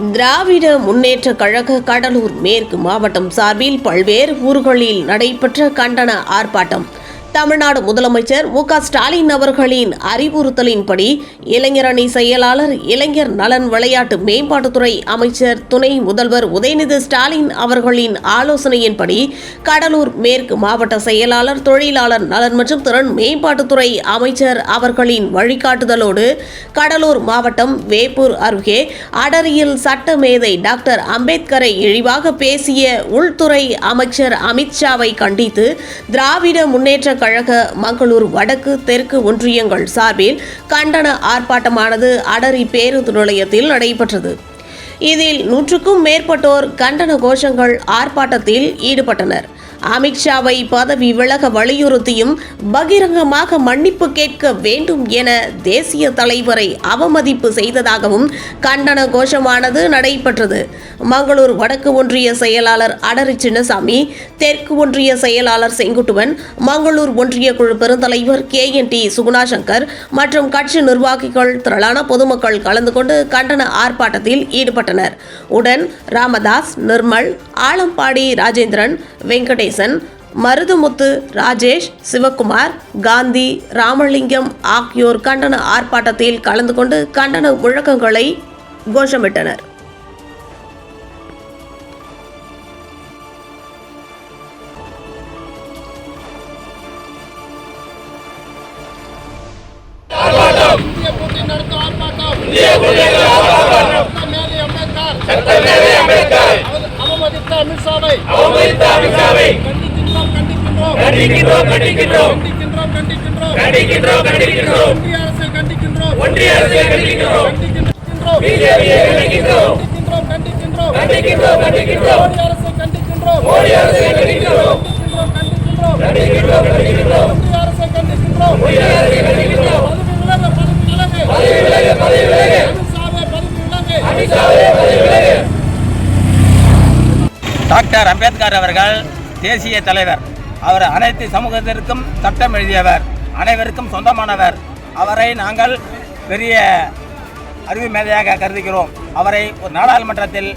திராவிட முன்னேற்றக் கழக கடலூர் மேற்கு மாவட்டம் சார்பில் பல்வேறு ஊர்களில் நடைபெற்ற கண்டன ஆர்ப்பாட்டம். தமிழ்நாடு முதலமைச்சர் மு.க. ஸ்டாலின் அவர்களின் அறிவுறுத்தலின்படி இளைஞரணி செயலாளர், இளைஞர் நலன் விளையாட்டு மேம்பாட்டுத்துறை அமைச்சர், துணை முதல்வர் உதயநிதி ஸ்டாலின் அவர்களின் ஆலோசனையின்படி கடலூர் மேற்கு மாவட்ட செயலாளர், தொழிலாளர் நலன் மற்றும் திறன் மேம்பாட்டுத்துறை அமைச்சர் அவர்களின் வழிகாட்டுதலோடு கடலூர் மாவட்டம் வேப்பூர் அருகே அடரியில் சட்டமேதை டாக்டர் அம்பேத்கரை இழிவாக பேசிய உள்துறை அமைச்சர் அமித்ஷாவை கண்டித்து திராவிட முன்னேற்ற கழக மங்களூர் வடக்கு, தெற்கு ஒன்றியங்கள் சார்பில் கண்டன ஆர்ப்பாட்டமானது அடரி பேருந்து நிலையத்தில் நடைபெற்றது. இதில் 100க்கும் மேற்பட்டோர் கண்டன கோஷங்கள் ஆர்ப்பாட்டத்தில் ஈடுபட்டனர். அமித்ஷாவை பதவி விலக வலியுறுத்தியும் பகிரங்கமாக மன்னிப்பு கேட்க வேண்டும் என தேசிய தலைவரை அவமதிப்பு செய்ததாகவும் கண்டன கோஷமானது நடைபெற்றது. மங்களூர் வடக்கு ஒன்றிய செயலாளர் அடரி சின்னசாமி, தெற்கு ஒன்றிய செயலாளர் செங்குட்டுவன், மங்களூர் ஒன்றிய குழு பெருந்தலைவர் KNT சுகுணாசங்கர் மற்றும் கட்சி நிர்வாகிகள், திரளான பொதுமக்கள் கலந்து கொண்டு கண்டன ஆர்ப்பாட்டத்தில் ஈடுபட்டனர். உடன் ராமதாஸ், நிர்மல், ஆலம்பாடி ராஜேந்திரன், வெங்கடேசன், மருதுமுத்து, ராஜேஷ், சிவகுமார், காந்தி, ராமலிங்கம் ஆகியோர் கண்டன ஆர்ப்பாட்டத்தில் கலந்து கொண்டு கண்டன முழக்கங்களை கோஷமிட்டனர். அமித்ஷாவை ஒன்றிய அரசை கண்டிக்கின்றோம். டாக்டர் அம்பேத்கர் அவர்கள் தேசிய தலைவர். அவர் அனைத்து சமூகத்திற்கும் சட்டம் எழுதியவர், அனைவருக்கும் சொந்தமானவர். அவரை நாங்கள் பெரிய அறிவு மேதையாக கருதுகிறோம். அவரை ஒரு நாடாளுமன்றத்தில்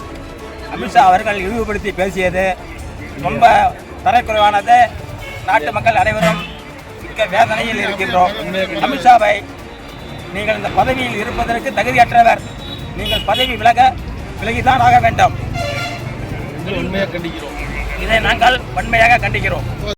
அமித்ஷா அவர்கள் இழிவுபடுத்தி பேசியது ரொம்ப தரக்குறைவானது. நாட்டு மக்கள் அனைவரும் மிக்க வேதனையில் இருக்கின்றோம். அமித்ஷாவை, நீங்கள் இந்த பதவியில் இருப்பதற்கு தகுதியற்றவர். நீங்கள் பதவி விலகிதான் ஆக வேண்டும். இதை நாங்கள் வன்மையாக கண்டிக்கிறோம்.